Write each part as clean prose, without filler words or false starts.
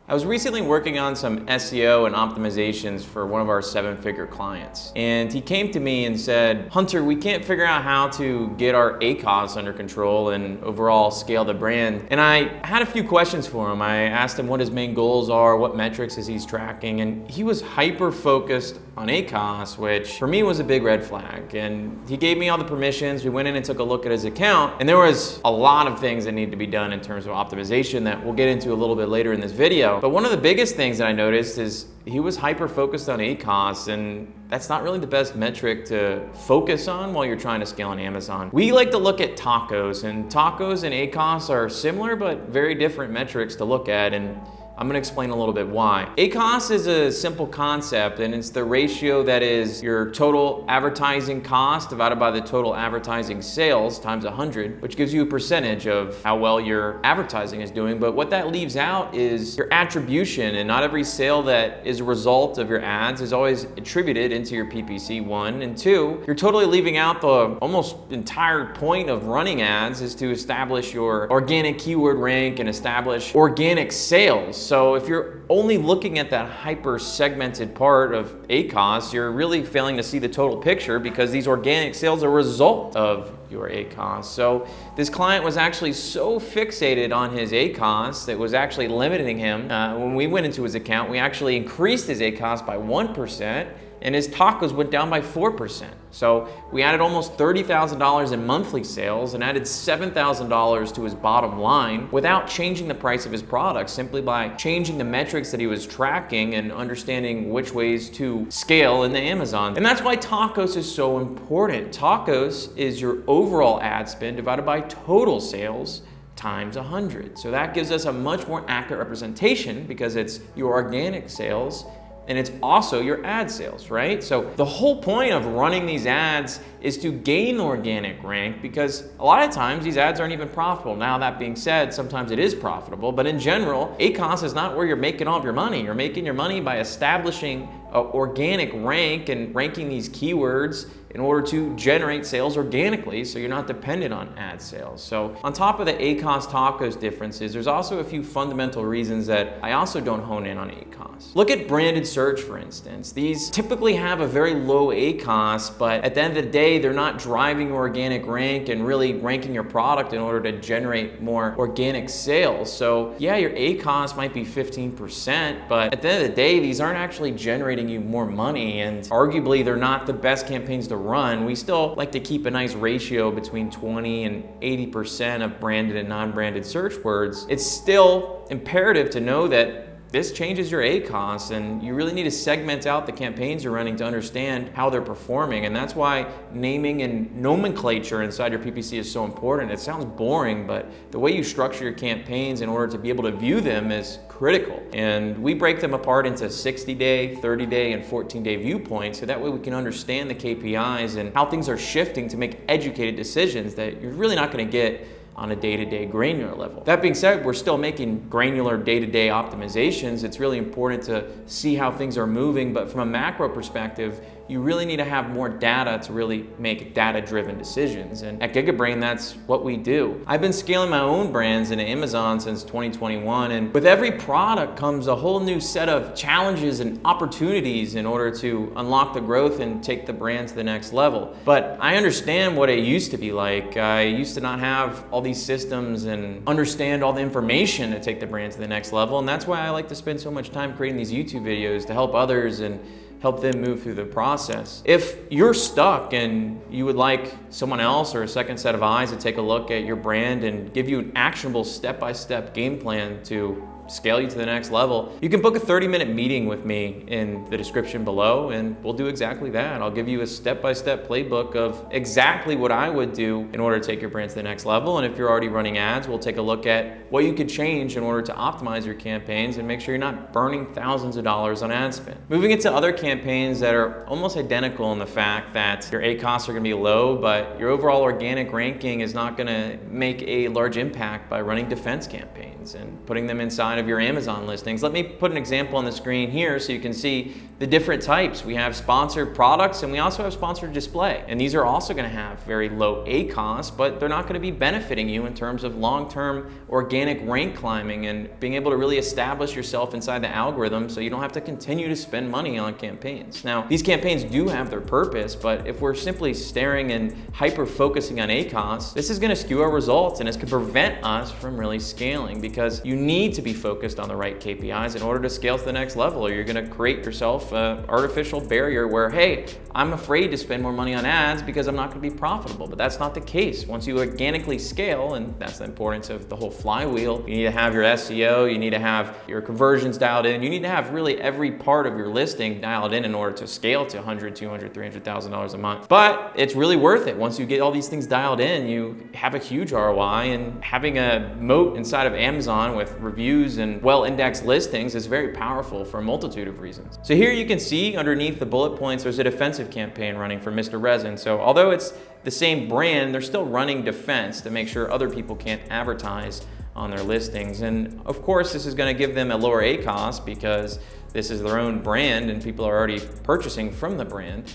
I was recently working on some SEO and optimizations for one of our 7-figure clients. And he came to me and said, "Hunter, we can't figure out how to get our ACOS under control and overall scale the brand." And I had a few questions for him. I asked him what his main goals are, what metrics is he's tracking, and he was hyper-focused on ACOS, which for me was a big red flag. And he gave me all the permissions. We went in and took a look at his account, and there was a lot of things that need to be done in terms of optimization that we'll get into a little bit later in this video. But one of the biggest things that I noticed is he was hyper-focused on ACOS, and that's not really the best metric to focus on while you're trying to scale on Amazon. We like to look at TACOS, and TACOS and ACOS are similar but very different metrics to look at, and I'm gonna explain a little bit why. ACOS is a simple concept, and it's the ratio that is your total advertising cost divided by the total advertising sales times 100, which gives you a percentage of how well your advertising is doing. But what that leaves out is your attribution, and not every sale that is a result of your ads is always attributed into your PPC, 1. And 2, you're totally leaving out the almost entire point of running ads is to establish your organic keyword rank and establish organic sales. So if you're only looking at that hyper segmented part of ACOS, you're really failing to see the total picture because these organic sales are a result of your ACOS. So this client was actually so fixated on his ACOS that was actually limiting him. When we went into his account, we actually increased his ACOS by 1%, and his TACOS went down by 4%. So we added almost $30,000 in monthly sales and added $7,000 to his bottom line without changing the price of his product, simply by changing the metrics that he was tracking and understanding which ways to scale into Amazon. And that's why TACOS is so important. TACOS is your overall ad spend divided by total sales times 100. So that gives us a much more accurate representation because it's your organic sales and it's also your ad sales, right? So the whole point of running these ads is to gain organic rank, because a lot of times these ads aren't even profitable. Now, that being said, sometimes it is profitable, but in general, ACOS is not where you're making all of your money. You're making your money by establishing organic rank and ranking these keywords in order to generate sales organically, so you're not dependent on ad sales. So on top of the ACOS-TACOS differences, there's also a few fundamental reasons that I also don't hone in on ACOS. Look at branded search, for instance. These typically have a very low ACOS, but at the end of the day, they're not driving organic rank and really ranking your product in order to generate more organic sales. So yeah, your ACOS might be 15%, but at the end of the day, these aren't actually generating you more money, and arguably they're not the best campaigns to run. We still like to keep a nice ratio between 20 and 80% of branded and non-branded search words. It's still imperative to know that this changes your ACOS, and you really need to segment out the campaigns you're running to understand how they're performing. And that's why naming and nomenclature inside your PPC is so important. It sounds boring, but the way you structure your campaigns in order to be able to view them is critical. And we break them apart into 60-day, 30-day, and 14-day viewpoints, so that way we can understand the KPIs and how things are shifting to make educated decisions that you're really not going to get on a day-to-day granular level. That being said, we're still making granular day-to-day optimizations. It's really important to see how things are moving, but from a macro perspective, you really need to have more data to really make data-driven decisions. And at GigaBrain, that's what we do. I've been scaling my own brands into Amazon since 2021, and with every product comes a whole new set of challenges and opportunities in order to unlock the growth and take the brand to the next level. But I understand what it used to be like. I used to not have all these systems and understand all the information to take the brand to the next level, and that's why I like to spend so much time creating these YouTube videos to help others and help them move through the process. If you're stuck and you would like someone else or a second set of eyes to take a look at your brand and give you an actionable step-by-step game plan to scale you to the next level, you can book a 30-minute meeting with me in the description below, and we'll do exactly that. I'll give you a step-by-step playbook of exactly what I would do in order to take your brand to the next level. And if you're already running ads, we'll take a look at what you could change in order to optimize your campaigns and make sure you're not burning thousands of dollars on ad spend. Moving into other campaigns that are almost identical in the fact that your ACOS are gonna be low, but your overall organic ranking is not gonna make a large impact by running defense campaigns and putting them inside inside of your Amazon listings. Let me put an example on the screen here so you can see the different types. We have sponsored products and we also have sponsored display. And these are also going to have very low ACOS, but they're not going to be benefiting you in terms of long-term organic rank climbing and being able to really establish yourself inside the algorithm so you don't have to continue to spend money on campaigns. Now, these campaigns do have their purpose, but if we're simply staring and hyper-focusing on ACOS, this is going to skew our results and this could prevent us from really scaling, because you need to be focused on the right KPIs in order to scale to the next level, or you're going to create yourself an artificial barrier where, hey, I'm afraid to spend more money on ads because I'm not going to be profitable. But that's not the case. Once you organically scale, and that's the importance of the whole flywheel, you need to have your SEO, you need to have your conversions dialed in, you need to have really every part of your listing dialed in order to scale to $100,000, $200,000, $300,000 a month. But it's really worth it. Once you get all these things dialed in, you have a huge ROI, and having a moat inside of Amazon with reviews and well-indexed listings is very powerful for a multitude of reasons. So here you can see underneath the bullet points, there's a defensive campaign running for Mr. Resin. So although it's the same brand, they're still running defense to make sure other people can't advertise on their listings. And of course, this is going to give them a lower ACOS because this is their own brand and people are already purchasing from the brand.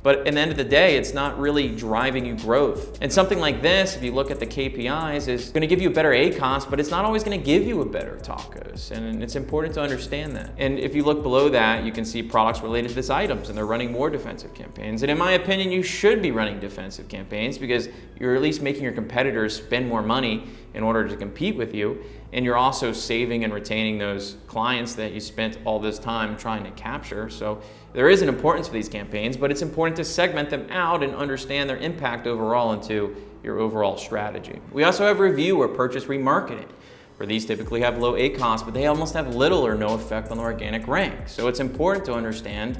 But at the end of the day, it's not really driving you growth. And something like this, if you look at the KPIs, is going to give you a better ACOS, but it's not always going to give you a better TACOS. And it's important to understand that. And if you look below that, you can see products related to this items, and they're running more defensive campaigns. And in my opinion, you should be running defensive campaigns because you're at least making your competitors spend more money in order to compete with you. And you're also saving and retaining those clients that you spent all this time trying to capture. So there is an importance for these campaigns, but it's important to segment them out and understand their impact overall into your overall strategy. We also have review or purchase remarketing, where these typically have low ACOS, but they almost have little or no effect on the organic rank. So it's important to understand,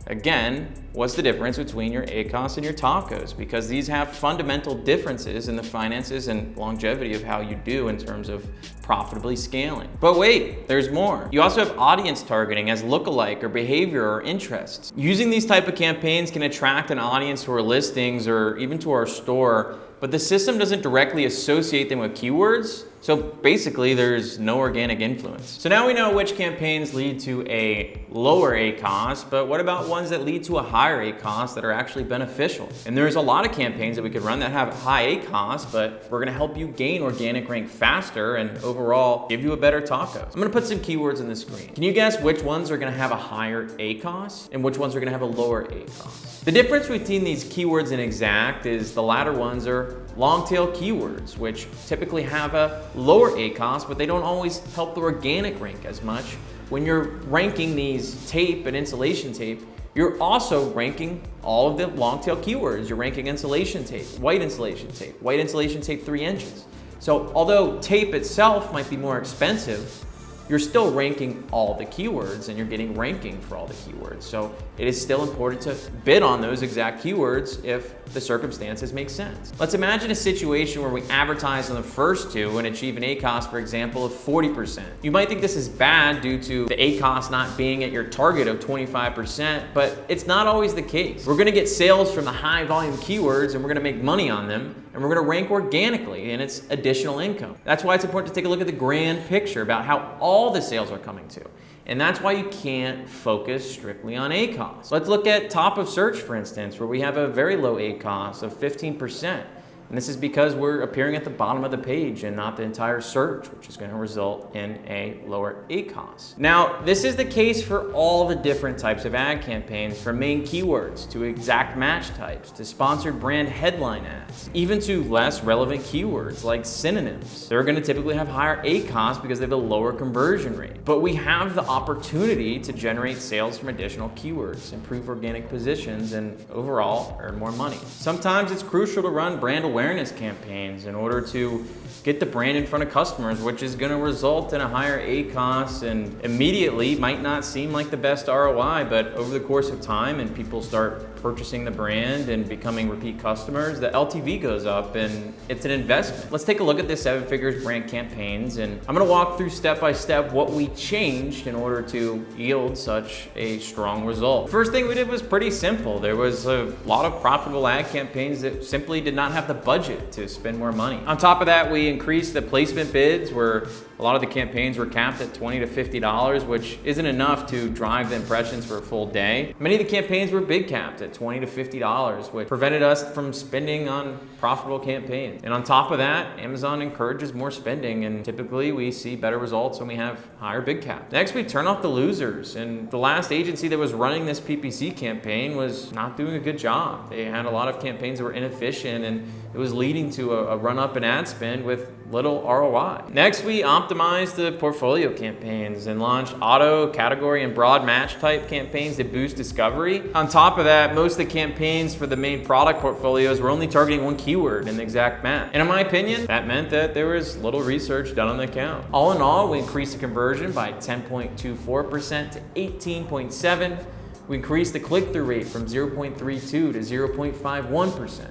again, what's the difference between your ACOS and your TACOS, because these have fundamental differences in the finances and longevity of how you do in terms of profitably scaling. But wait, there's more. You also have audience targeting as lookalike or behavior or interests. Using these type of campaigns can attract an audience to our listings or even to our store, but the system doesn't directly associate them with keywords. So basically, there's no organic influence. So now we know which campaigns lead to a lower ACOS, but what about ones that lead to a higher ACOS that are actually beneficial? And there's a lot of campaigns that we could run that have high ACOS, but we're gonna help you gain organic rank faster and overall give you a better TACOS. I'm gonna put some keywords on the screen. Can you guess which ones are gonna have a higher ACOS and which ones are gonna have a lower ACOS? The difference between these keywords and exact is the latter ones are long tail keywords, which typically have a lower ACOS, but they don't always help the organic rank as much. When you're ranking these tape and insulation tape, you're also ranking all of the long tail keywords. You're ranking insulation tape, white insulation tape 3 inches. So although tape itself might be more expensive, you're still ranking all the keywords and you're getting ranking for all the keywords. So it is still important to bid on those exact keywords if the circumstances make sense. Let's imagine a situation where we advertise on the first two and achieve an ACOS, for example, of 40%. You might think this is bad due to the ACOS not being at your target of 25%, but it's not always the case. We're gonna get sales from the high volume keywords and we're gonna make money on them, and we're gonna rank organically, and it's additional income. That's why it's important to take a look at the grand picture about how all the sales are coming to. And that's why you can't focus strictly on ACOS. Let's look at top of search, for instance, where we have a very low ACOS of 15%. And this is because we're appearing at the bottom of the page and not the entire search, which is going to result in a lower ACOS. Now, this is the case for all the different types of ad campaigns, from main keywords to exact match types to sponsored brand headline ads, even to less relevant keywords like synonyms. They're going to typically have higher ACOS because they have a lower conversion rate. But we have the opportunity to generate sales from additional keywords, improve organic positions, and overall earn more money. Sometimes it's crucial to run brand awareness campaigns in order to get the brand in front of customers, which is going to result in a higher ACOS and immediately might not seem like the best ROI, but over the course of time and people start purchasing the brand and becoming repeat customers, the LTV goes up and it's an investment. Let's take a look at the 7 Figures brand campaigns, and I'm gonna walk through step by step what we changed in order to yield such a strong result. First thing we did was pretty simple. There was a lot of profitable ad campaigns that simply did not have the budget to spend more money. On top of that, we increased the placement bids where a lot of the campaigns were capped at $20 to $50, which isn't enough to drive the impressions for a full day. Many of the campaigns were bid capped at $20 to $50, which prevented us from spending on profitable campaigns. And on top of that, Amazon encourages more spending, and typically we see better results when we have higher bid caps. Next, we turn off the losers, and the last agency that was running this PPC campaign was not doing a good job. They had a lot of campaigns that were inefficient, and it was leading to a run up in ad spend with little ROI. Next, we optimized the portfolio campaigns and launched auto, category, and broad match type campaigns that boost discovery. On top of that, most of the campaigns for the main product portfolios were only targeting one keyword, an exact match. And in my opinion, that meant that there was little research done on the account. All in all, we increased the conversion by 10.24% to 18.7%. We increased the click-through rate from 0.32 to 0.51%.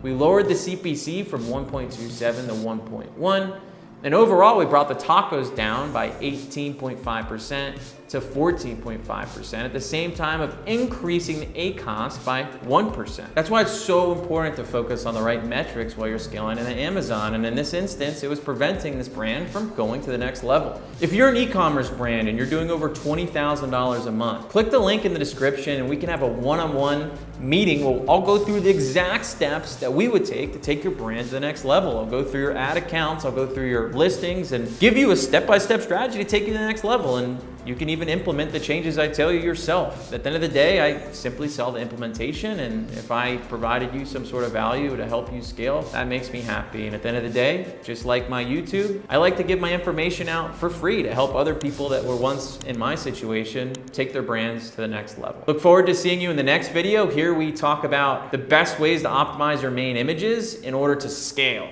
We lowered the CPC from 1.27 to 1.1. And overall, we brought the TACOS down by 18.5% to 14.5% at the same time of increasing the ACOS by 1%. That's why it's so important to focus on the right metrics while you're scaling into Amazon. And in this instance, it was preventing this brand from going to the next level. If you're an e-commerce brand and you're doing over $20,000 a month, click the link in the description and we can have a one-on-one meeting. We'll all go through the exact steps that we would take to take your brand to the next level. I'll go through your ad accounts, I'll go through your listings and give you a step-by-step strategy to take you to the next level. And you can even implement the changes I tell you yourself. At the end of the day, I simply sell the implementation, and if I provided you some sort of value to help you scale, that makes me happy. And at the end of the day, just like my YouTube, I like to give my information out for free to help other people that were once in my situation take their brands to the next level. Look forward to seeing you in the next video. Here we talk about the best ways to optimize your main images in order to scale.